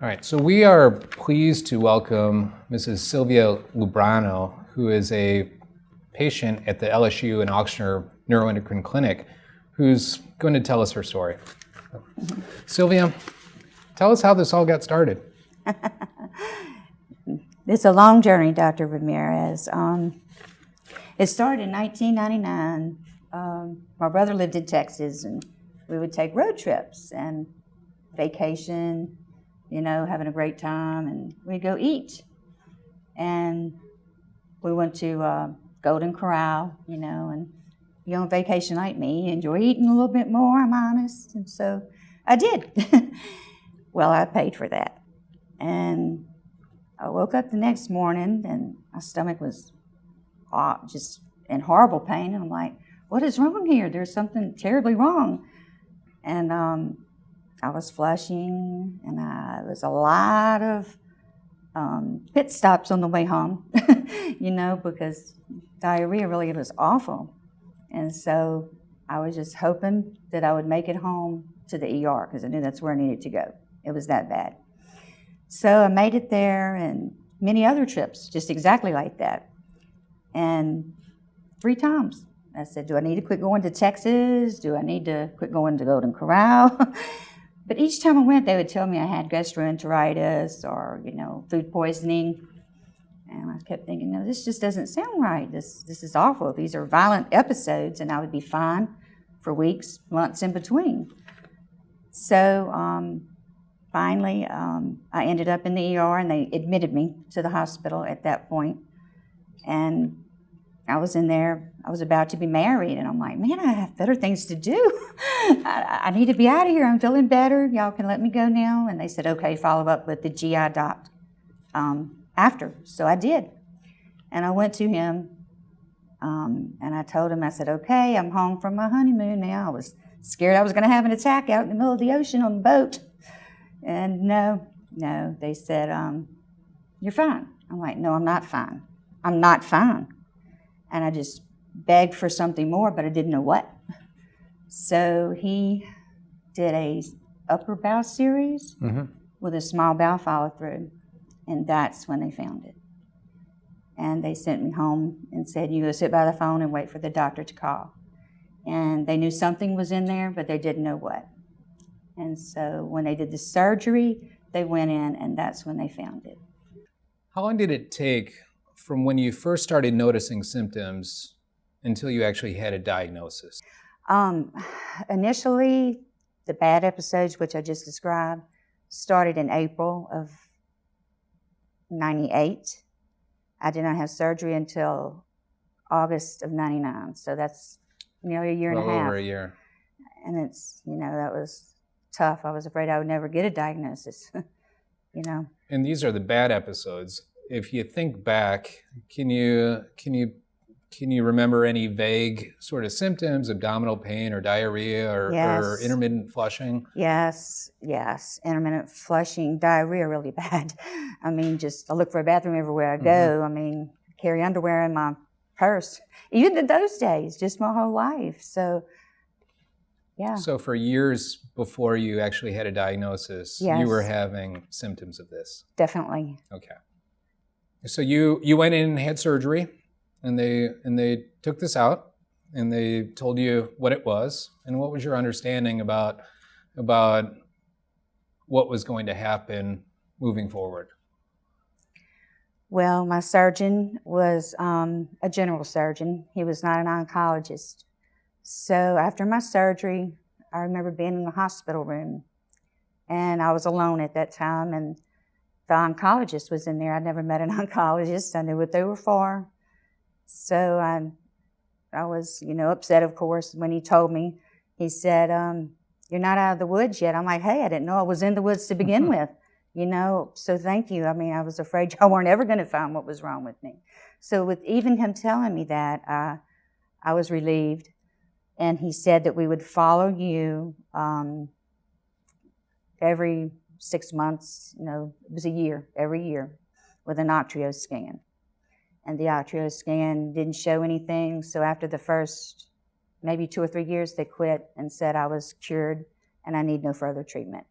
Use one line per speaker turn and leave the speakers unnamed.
All right, so we are pleased to welcome Mrs. Sylvia Lubrano, who is a patient at the LSU and Ochsner neuroendocrine clinic, who's going to tell us her story. Sylvia, tell us how this all got started.
It's a long journey, Dr. Ramirez. It started in 1999. My brother lived in Texas, and we would take road trips and vacation, having a great time, and we'd go eat. And we went to Golden Corral, and you on vacation like me, you enjoy eating a little bit more, I'm honest. And so I did. Well, I paid for that. And I woke up the next morning, and my stomach was just in horrible pain. And I'm like, what is wrong here? There's something terribly wrong. And I was flushing, and there was a lot of pit stops on the way home, because diarrhea really was awful. And so I was just hoping that I would make it home to the ER, because I knew that's where I needed to go. It was that bad. So I made it there, and many other trips, just exactly like that. And 3 times I said, do I need to quit going to Texas? Do I need to quit going to Golden Corral? But each time I went, they would tell me I had gastroenteritis or, food poisoning. And I kept thinking, no, this just doesn't sound right. This is awful. These are violent episodes, and I would be fine for weeks, months in between. So finally, I ended up in the ER, and they admitted me to the hospital at that point. And I was in there. I was about to be married, and I'm like, man, I have better things to do. I need to be out of here. I'm feeling better. Y'all can let me go now. And they said, okay, follow up with the GI doc after. So I did. And I went to him, and I told him, I said, okay, I'm home from my honeymoon now. I was scared I was going to have an attack out in the middle of the ocean on the boat. And no, they said, you're fine. I'm like, no, I'm not fine. I'm not fine. And I just begged for something more, but I didn't know what. So he did a upper bowel series with a small bowel follow-through, and that's when they found it. And they sent me home and said, you go sit by the phone and wait for the doctor to call. And they knew something was in there, but they didn't know what. And so when they did the surgery, they went in, and that's when they found it.
How long did it take from when you first started noticing symptoms until you actually had a diagnosis?
Initially, the bad episodes, which I just described, started in April of 98. I did not have surgery until August of 99. So that's nearly a year and a half.
Over a year.
And it's, that was tough. I was afraid I would never get a diagnosis,
And these are the bad episodes. If you think back, can you remember any vague sort of symptoms, abdominal pain or diarrhea or intermittent flushing?
Yes, intermittent flushing, diarrhea really bad. I look for a bathroom everywhere I go. Carry underwear in my purse, even in those days, just my whole life. So, yeah.
So for years before you actually had a diagnosis, you were having symptoms of this?
Definitely.
Okay. So you went in and had surgery, and they took this out, and they told you what it was, and what was your understanding about what was going to happen moving forward?
Well, my surgeon was a general surgeon. He was not an oncologist. So after my surgery, I remember being in the hospital room, and I was alone at that time, and the oncologist was in there. I'd never met an oncologist. I knew what they were for. So I was, upset, of course, when he told me. He said, you're not out of the woods yet. I'm like, hey, I didn't know I was in the woods to begin with, so thank you. I was afraid y'all weren't ever going to find what was wrong with me. So with even him telling me that, I was relieved. And he said that we would follow you every 6 months, it was a year, every year, with an octrio scan. And the octrio scan didn't show anything, so after the first maybe 2 or 3 years, they quit and said I was cured and I need no further treatment.